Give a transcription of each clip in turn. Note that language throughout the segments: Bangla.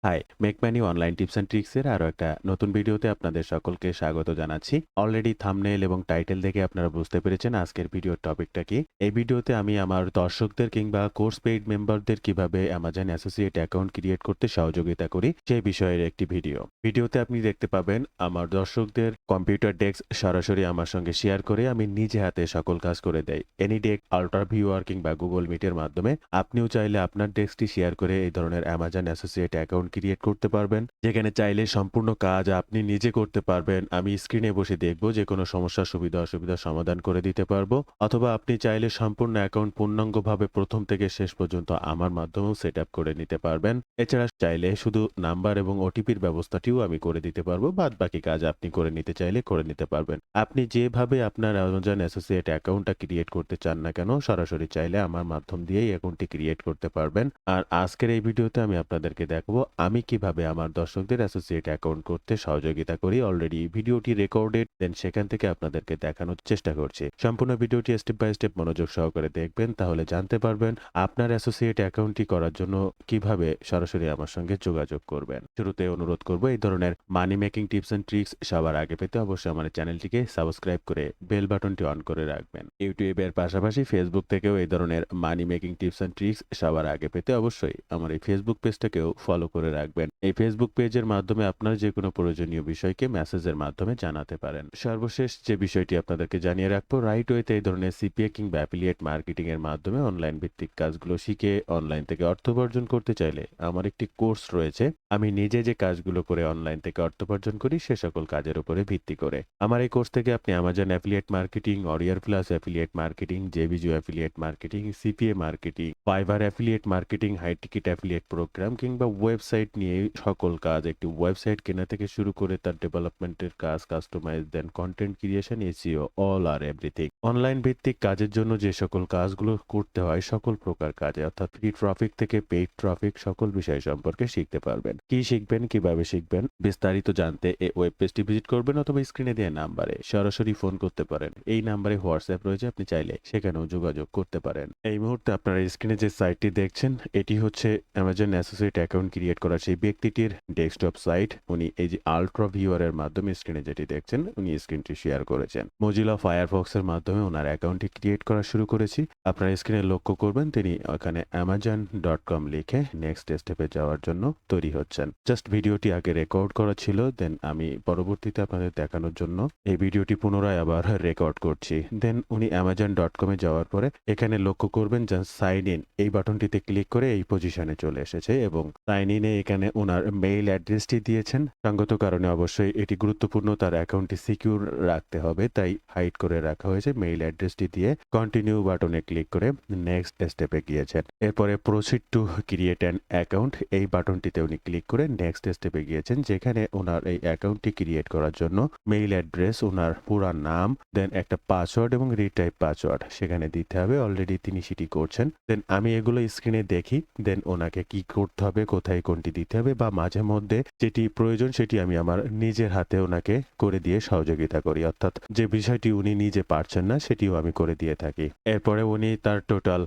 High, make money online tips and tricks এর আরো একটা নতুন ভিডিওতে আপনাদের সকলকে স্বাগত জানাচ্ছি। অলরেডি থাম্বনেইল এবং টাইটেল দেখে আপনারা বুঝতে পেরেছেন আজকের ভিডিওর টপিকটা কি। এই ভিডিওতে আমি আমার দর্শকদের কিংবা কোর্স পেইড মেম্বারদের কিভাবে অ্যামাজন অ্যাসোসিয়েট অ্যাকাউন্ট ক্রিয়েট করতে সহযোগিতা করি সেই বিষয়ের একটি ভিডিও। ভিডিওতে আপনি দেখতে পাবেন আমার দর্শকদের কম্পিউটার ডেস্ক সরাসরি আমার সঙ্গে শেয়ার করে আমি নিজে হাতে সকল কাজ করে দেই। এনিডেস্ক, আল্ট্রা ভিউয়ার কিংবা গুগল মিটের মাধ্যমে আপনিও চাইলে আপনার ডেস্কটি শেয়ার করে এই ধরনের অ্যামাজন অ্যাসোসিয়েট অ্যাকাউন্ট ক্রিয়েট করতে পারবেন, যেখানে চাইলে সম্পূর্ণ কাজ আপনি নিজে করতে পারবেন। আমি স্ক্রিনে বসে দেখব যে কোনো সমস্যা সুবিধা অসুবিধা সমাধান করে দিতে পারবো, অথবা আপনি চাইলে সম্পূর্ণ অ্যাকাউন্ট পূর্ণাঙ্গভাবে প্রথম থেকে শেষ পর্যন্ত আমার মাধ্যমেও সেট আপ করে নিতে পারবেন। এছাড়া চাইলে শুধু নাম্বার এবং ওটিপির ব্যবস্থাটিও আমি করে দিতে পারবো, বাদ বাকি কাজ আপনি করে নিতে চাইলে করে নিতে পারবেন। আপনি যেভাবে আপনার অ্যামাজন অ্যাসোসিয়েট অ্যাকাউন্টটা ক্রিয়েট করতে চান না কেন, সরাসরি চাইলে আমার মাধ্যম দিয়েই অ্যাকাউন্টটি ক্রিয়েট করতে পারবেন। আর আজকের এই ভিডিওতে আমি আপনাদেরকে দেখাবো আমি কিভাবে আমার দর্শকদের অ্যাসোসিয়েট অ্যাকাউন্ট করতে সহযোগিতা করি। অলরেডি ভিডিওটি রেকর্ডেড, দেন সেখান থেকে আপনাদেরকে দেখানোর চেষ্টা করছি। সম্পূর্ণ ভিডিওটি স্টেপ বাই স্টেপ মনোযোগ সহকারে দেখবেন, তাহলে জানতে পারবেন আপনার অ্যাসোসিয়েট অ্যাকাউন্টটি করার জন্য কিভাবে সরাসরি আমার সঙ্গে যোগাযোগ করবেন। শুরুতে অনুরোধ করব, এই ধরনের money making tips and tricks সবার আগে পেতে অবশ্যই আমার চ্যানেলটিকে সাবস্ক্রাইব করে বেল বাটনটি অন করে রাখবেন। ইউটিউবের পাশাপাশি ফেসবুক থেকেও এই ধরনের money making tips and tricks সবার আগে পেতে অবশ্যই আমার এই ফেসবুক পেজটাকেও ফলো করে রাখবেন। এই ফেসবুক পেজের মাধ্যমে আপনার যে কোনো প্রয়োজনীয় বিষয়কে মেসেজের মাধ্যমে জানাতে পারেন। সর্বশেষ যে বিষয়টি আপনাদেরকে জানিয়ে রাখবো, রাইট ওয়েতে এই ধরনের সিপিএ কিংবা অ্যাফিলিয়েট মার্কেটিং এর মাধ্যমে অনলাইন ভিত্তিক কাজগুলো শিখে অনলাইন থেকে অর্থ উপার্জন করতে চাইলে আমার একটি কোর্স রয়েছে। আমি নিজে যে কাজগুলো করে অনলাইন থেকে অর্থ উপার্জন করি সে সকল কাজের উপরে ভিত্তি করে আমার এই কোর্স থেকে আপনি Amazon affiliate marketing, WarriorPlus affiliate marketing, জেবিজু affiliate marketing, CPA marketing, Fiverr affiliate marketing, high ticket affiliate program কিংবা ওয়েবসাইট নিয়ে সকল কাজ, একটি ওয়েবসাইট কেনা থেকে শুরু করে তার ডেভেলপমেন্টের কাজ, কাস্টমাইজ, দেন কন্টেন্ট ক্রিয়েশন, এসইও, অল আর এভরিথিং। অনলাইন ভিত্তিক কাজের জন্য যে সকল কাজগুলো করতে হয় সকল প্রকার কাজে, অর্থাৎ ফ্রি ট্রাফিক থেকে পেইড ট্রাফিক, সকল বিষয় সম্পর্কে শিখতে পারবেন। কি শিখবেন, কিভাবে শিখবেন, বিস্তারিত জানতে এই ওয়েব পেজটি ভিজিট করবেন, অথবা স্ক্রিনে দেওয়া নাম্বারে সরাসরি ফোন করতে পারেন। এই নাম্বারে হোয়াটসঅ্যাপ রয়েছে, আপনি চাইলে সেখানেও যোগাযোগ করতে পারেন। এই মুহূর্তে আপনারা স্ক্রিনে যে সাইটটি দেখছেন এটি হচ্ছে অ্যামাজন অ্যাসোসিয়েট অ্যাকাউন্ট ক্রিয়েট করা সেই ব্যক্তিটির ডেস্কটপ সাইট। উনি এই যে আল্ট্রা ভিউয়ারের মাধ্যমে স্ক্রিনে যেটি দেখছেন উনি স্ক্রিনটি শেয়ার করেছেন। মজিলা ফায়ারফক্সের মাধ্যমে ওনার অ্যাকাউন্টটি ক্রিয়েট করা শুরু করেছি। আপনারা স্ক্রিনে লক্ষ্য করবেন তিনি ওখানে amazon.com লিখে নেক্সট স্টেপে যাওয়ার জন্য তৈরি হচ্ছেন। জাস্ট ভিডিওটি আগে রেকর্ড করা ছিল, দেন আমি পরবর্তীতে আপনাদের দেখানোর জন্য এই ভিডিওটি পুনরায় আবার রেকর্ড করছি। দেন উনি amazon.com এ যাওয়ার পরে এখানে লক্ষ্য করবেন জাস্ট সাইন ইন এই বাটনটিতে ক্লিক করে এই পজিশনে চলে এসেছে, এবং সাইন ইনে এখানে ওনার মেইল অ্যাড্রেসটি দিয়েছেন। সঙ্গত কারণে অবশ্যই এটি গুরুত্বপূর্ণ, তার অ্যাকাউন্টটি সিকিউর রাখতে হবে, তাই হাইড করে রাখা হয়েছে। মেইল অ্যাড্রেসটি দিয়ে কন্টিনিউ বাটনে ক্লিক করে নেক্সট স্টেপে গিয়েছেন। এরপরে proceed to create an account এই বাটনটিতে উনি ক্লিক করে নেক্সট স্টেপে গিয়েছেন, যেখানে ওনার এই অ্যাকাউন্টটি ক্রিয়েট করার জন্য মেইল অ্যাড্রেস, ওনার পুরা নাম, দেন একটা পাসওয়ার্ড এবং রিটাইপ পাসওয়ার্ড সেখানে দিতে হবে। অলরেডি তিনি সেটি করছেন। দেন আমি এগুলো স্ক্রিনে দেখি, দেন ওনাকে কি করতে হবে, কোথায় কোনটি দিতে হবে, বা মাঝে মধ্যে যেটি প্রয়োজন সেটি আমি আমার নিজের হাতে ওনাকে করে দিয়ে সহযোগিতা করি, অর্থাৎ যে বিষয়টি উনি নিজে পারছেন না সেটিও আমি করে দিয়ে থাকি। এরপরে উনি তার টোটাল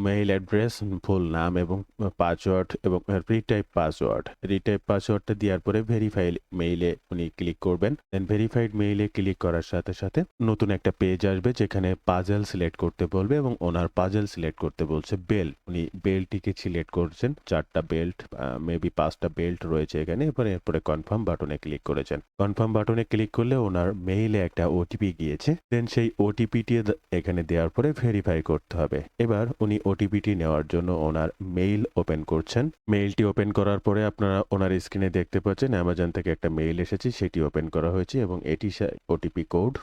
মেইল অ্যাড্রেস, ফুল নাম এবং পাসওয়ার্ড এবং রিটাইপ পাসওয়ার্ডটা দেওয়ার পরে ভেরিফাই মেইলে উনি ক্লিক করবেন। দেন ভেরিফাইড মেইলে ক্লিক করার সাথে সাথে নতুন একটা পেজ আসবে, যেখানে পাজেল সিলেক্ট করতে বলবে এবং ওনার পাজেল সিলেক্ট করতে বলছে বেল। উনি বেলটিকে সিলেক্ট করছেন, 4টা বেল্ট, মেবি 5টা বেল্ট রয়েছে এখানে। এরপরে কনফার্ম বাটনে ক্লিক করেছেন। কনফার্ম বাটনে ক্লিক করলে ওনার মেইলে একটা ওটিপি গিয়েছে, দেন সেই ওটিপিটি এখানে দেওয়ার পরে ভেরিফাই করতে হবে। এবার উনি ওটিপিটি নেওয়ার জন্য ওনার মেইল ওপেন করছেন। মেইলটি ওপেন করার পরে আপনারা ওনার স্ক্রিনে দেখতে পাচ্ছেন অ্যামাজন থেকে একটা মেইল এসেছে, সেটি ওপেন করা হয়েছে এবং এটি ওটিপি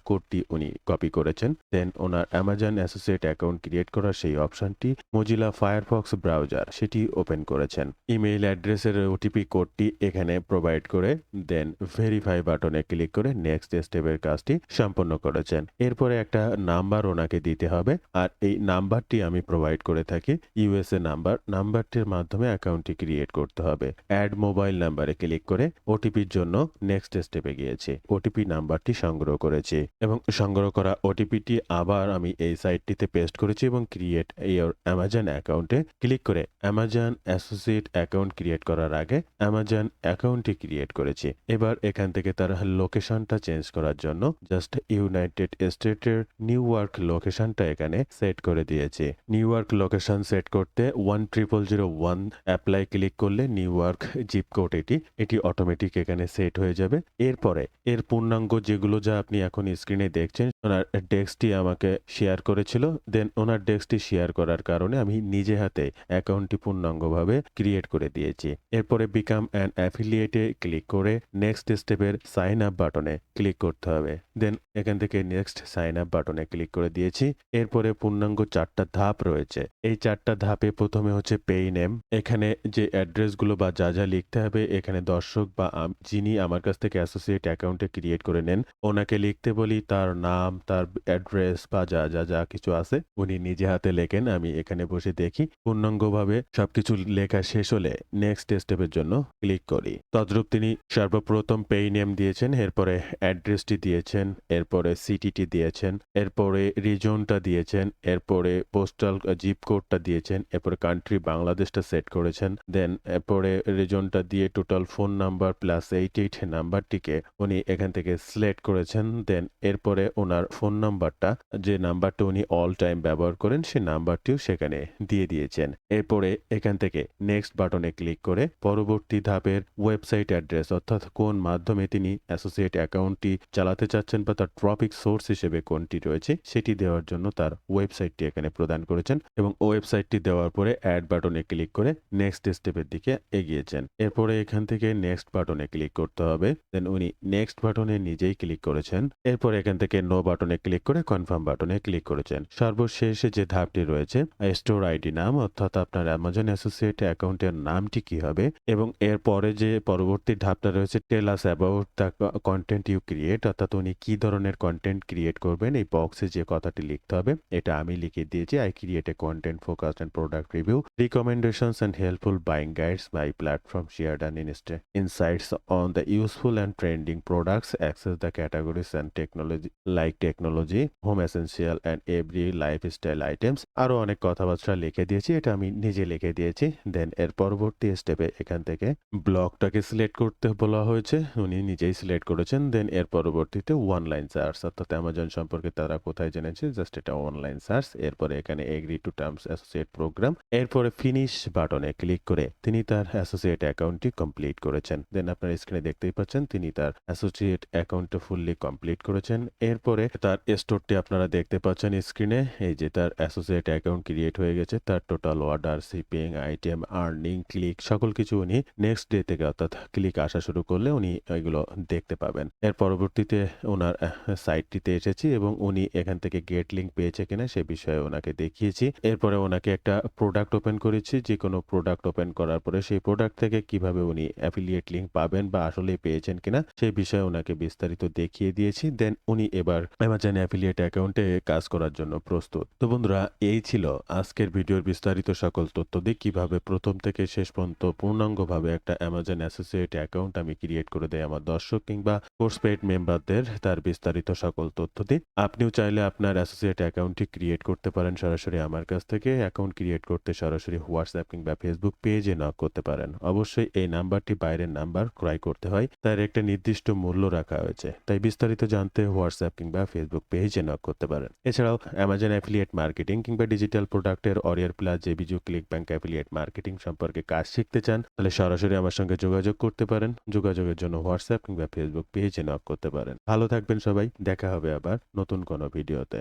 কোডটি উনি কপি করেছেন। দেন ওনার অ্যামাজন অ্যাসোসিয়েট অ্যাকাউন্ট ক্রিয়েট করার সেই অপশনটি মজিলা ফায়ারফক্স ব্রাউজার সেটি ওপেন করেছেন। ইমেইল অ্যাড্রেসের ওটিপি কোডটি এখানে প্রোভাইড করে দেন ভেরিফাই বাটনে ক্লিক করে নেক্সট স্টেপের কাজটি সম্পন্ন করেছেন। এরপরে একটা নাম্বার ওনাকে দিতে হবে, আর এই নাম্বারটি আমি প্রোভাইড করে থাকি ইউএসএ নাম্বারটির মাধ্যমে অ্যাকাউন্টটি ক্রিয়েট করতে হবে। অ্যাড মোবাইল নাম্বারে ক্লিক করে ওটিপির জন্য নেক্সট স্টেপে গিয়েছি। ওটিপি নাম্বারটি সংগ্রহ করেছি এবং সংগ্রহ করা ওটিপিটি আবার আমি এই সাইটটিতে পেস্ট করেছি এবং ক্রিয়েট ইওর অ্যামাজন অ্যাকাউন্টে ক্লিক করে Amazon associate account create create করার আগে অ্যামাজন অ্যাকাউন্টটি ক্রিয়েট করেছি। এবার এখান থেকে তার লোকেশনটা চেঞ্জ করার জন্য জাস্ট ইউনাইটেড স্টেটের নিউ ইয়র্ক লোকেশনটা এখানে সেট করে দিয়েছি। নিউ ইয়র্ক লোকেশন সেট করতে 10001 অ্যাপ্লাই ক্লিক করলে নিউ ইয়র্ক জিপ কোড এটি অটোমেটিক এখানে সেট হয়ে যাবে। এরপরে এর পূর্ণাঙ্গ যেগুলো যা আপনি এখন স্ক্রিনে দেখছেন, ওনার ডেস্কটি আমাকে শেয়ার করেছিল। দেন ওনার ডেস্কটি শেয়ার করার কারণে আমি নিজে হাতে অ্যাকাউন্টটি পূর্ণাঙ্গভাবে ক্রিয়েট করে দিয়েছি। এরপরে বিকাম অ্যান অ্যাফিলিয়েটে ক্লিক করে নেক্সট স্টেপের সাইন আপ বাটনে ক্লিক করতে হবে। দেন এখান থেকে নেক্সট সাইন আপ বাটনে ক্লিক করে দিয়েছি। এরপরে পূর্ণাঙ্গ 4টা ধাপ রয়েছে। এই 4টা ধাপে প্রথমে হচ্ছে পেই নেম। এখানে যে অ্যাড্রেসগুলো বা যা যা লিখতে হবে, এখানে দর্শক বা যিনি আমার কাছ থেকে অ্যাসোসিয়েট অ্যাকাউন্টে ক্রিয়েট করে নেন ওনাকে লিখতে বলি তার নাম, তার অ্যাড্রেস বা যা কিছু আছে উনি নিজে হাতে লেখেন। আমি এখানে বসে দেখি। পূর্ণাঙ্গভাবে সবকিছু লেখা শেষ হলে নেক্সট স্টেপের জন্য ক্লিক করি। তদ্রূপ তিনি সর্বপ্রথম পেই নেম দিয়েছেন, এরপরে অ্যাড্রেসটি দিয়েছেন, এরপরে সিটিটি দিয়েছেন, এরপরে রিজনটা দিয়েছেন, এরপরে পোস্টাল জিপ কোডটা দিয়েছেন, এরপরে কান্ট্রি বাংলাদেশটা সেট করেছেন। দেন এরপরে রিজনটা দিয়ে টোটাল ফোন নাম্বার প্লাস 88 নাম্বারটিকে উনি এখান থেকে সিলেক্ট করেছেন। দেন এরপরে ওনার ফোন নাম্বারটা, যে নাম্বারটা উনি অল টাইম ব্যবহার করেন, সেই নাম্বারটিও সেখানে দিয়ে দিয়েছেন। এরপরে এখান থেকে নেক্সট বাটনে ক্লিক করে পরবর্তী ধাপের ওয়েবসাইট অ্যাড্রেস, অর্থাৎ কোন মাধ্যমে তিনি অ্যাসোসিয়েট অ্যাকাউন্টটি চালাতে চাচ্ছেন বা তার ট্রাফিক সোর্স হিসেবে কোনটি রয়েছে সেটি দেওয়ার জন্য তার ওয়েবসাইটটি এখানে প্রদান করেছেন এবং ওয়েবসাইটটি দেওয়ার পরে অ্যাড বাটনে ক্লিক করে নেক্সট স্টেপের দিকে এগিয়েছেন। এরপরে এখান থেকে নেক্সট বাটনে ক্লিক করতে হবে। দেন উনি নেক্সট বাটনে নিজেই ক্লিক করেছেন। এরপর এখান থেকে নো বাটনে ক্লিক করে কনফার্ম বাটনে ক্লিক করেছেন। সর্বশেষে যে ধাপটি রয়েছে স্টোর আইডি নাম, অর্থাৎ আপনার অ্যামাজন অ্যাসোসিয়েট অ্যাকাউন্টের নামটি কি হবে, এবং এরপরে যে পরবর্তী ধাপটা রয়েছে tell us about the content you create, অর্থাৎ উনি কি ধরনের কন্টেন্ট ক্রিয়েট করবেন এই বক্সে যে কথাটি লিখতে হবে এটা আমি লিখে দিয়েছি। I create a content focused on product review, recommendations and helpful buying guides, my platform shared and insights on the useful and trending products, access the categories and technology, home essential and every lifestyle items। আরো অনেক কথাবার্তা লিখে দিয়েছি, এটা আমি নিজে লিখে দিয়েছি। দেন এর পরবর্তী স্টেপে এখান থেকে ব্লকটাকে সিলেক্ট করতে বলা হয়েছে, উনি নিজেই সিলেক্ট করেছেন। দেন এর পরবর্তীতে অনলাইন সার্চ, অর্থাৎ অ্যামাজন সম্পর্কে তারা কোথায় জেনেছে জাস্ট এটা অনলাইন সার্চ। এরপরে এখানে agree to terms associate program. এরপরে ফিনিশ বাটনে ক্লিক করে তিনি তার অ্যাসোসিয়েট অ্যাকাউন্টটি কমপ্লিট করেছেন। দেন আপনার স্ক্রিনে দেখতেই পাচ্ছেন তিনি তার অ্যাসোসিয়েট অ্যাকাউন্টটা ফুললি কমপ্লিট করেছেন। এরপরে তার স্টোরটি আপনারা দেখতে পাচ্ছেন স্ক্রিনে, এই যে তার অ্যাসোসিয়েট অ্যাকাউন্ট ক্রিয়েট হয়ে গেছে। তার total order, shipping, item, earning, click সকল কিছু উনি নেক্সট ডে থেকে, অর্থাৎ ক্লিক আসা শুরু করলে উনি এগুলো দেখতে পাবেন। এর পরবর্তীতে ওনার সাইটটিতে এসেছি এবং উনি এখান থেকে গেট লিঙ্ক পেয়েছে কিনা সে বিষয়ে ওনাকে দেখিয়েছি। এরপরে ওনাকে একটা প্রোডাক্ট ওপেন করেছি। যে কোনো প্রোডাক্ট ওপেন করার পরে সেই প্রোডাক্ট থেকে কিভাবে উনি অ্যাফিলিয়েট লিঙ্ক পাবেন বা আসলে পেয়েছেন কিনা সেই বিষয়ে ওনাকে বিস্তারিত দেখিয়ে দিয়েছি। দেন উনি এবার অ্যামাজন অ্যাফিলিয়েট অ্যাকাউন্টে কাজ করার জন্য প্রস্তুত। তো বন্ধুরা, এই ছিল আজকের ভিডিওর বিস্তারিত সকল তথ্য দিয়ে কিভাবে প্রথম থেকে শেষ পর্যন্ত পূর্ণাঙ্গভাবে একটা অ্যামাজন অ্যাসোসিয়েট অ্যাকাউন্ট আমি ক্রিয়েট করে দেই আমার দর্শক কিংবা কোর্স পেইড মেম্বারদের, তার বিস্তারিত সকল তথ্য দিই। আপনিও চাইলে আপনার অ্যাসোসিয়েট অ্যাকাউন্টটি ক্রিয়েট করতে পারেন সরাসরি আমার কাছ থেকে। অ্যাকাউন্ট ক্রিয়েট করতে সরাসরি হোয়াটসঅ্যাপ কিংবা ফেসবুক পেজে নক করতে পারেন। অবশ্যই এই নাম্বারটি বাইরের নাম্বার ক্রয় করতে হয়, তার একটা নির্দিষ্ট মূল্য রাখা হয়েছে। তাই বিস্তারিত জানতে হোয়াটসঅ্যাপ কিংবা ফেসবুক পেজে নক করতে পারেন। এছাড়াও অ্যামাজন অ্যাফিলিয়েট মার্কেটিং কিংবা ডিজিটাল প্রোডাক্টের অরিয়ার প্লাস, জেবিজু, ক্লিক ব্যাংক অ্যাফিলিয়েট মার্কেটিং সম্পর্কে কাজ শিখতে চান তাহলে সরাসরি আমার সঙ্গে যোগাযোগ করতে পারেন। যোগাযোগের জন্য হোয়াটসঅ্যাপ কিংবা ফেসবুক পেজে নক করতে পারেন। ভালো থাকবেন সবাই, দেখা হবে আবার নতুন কোনো ভিডিওতে।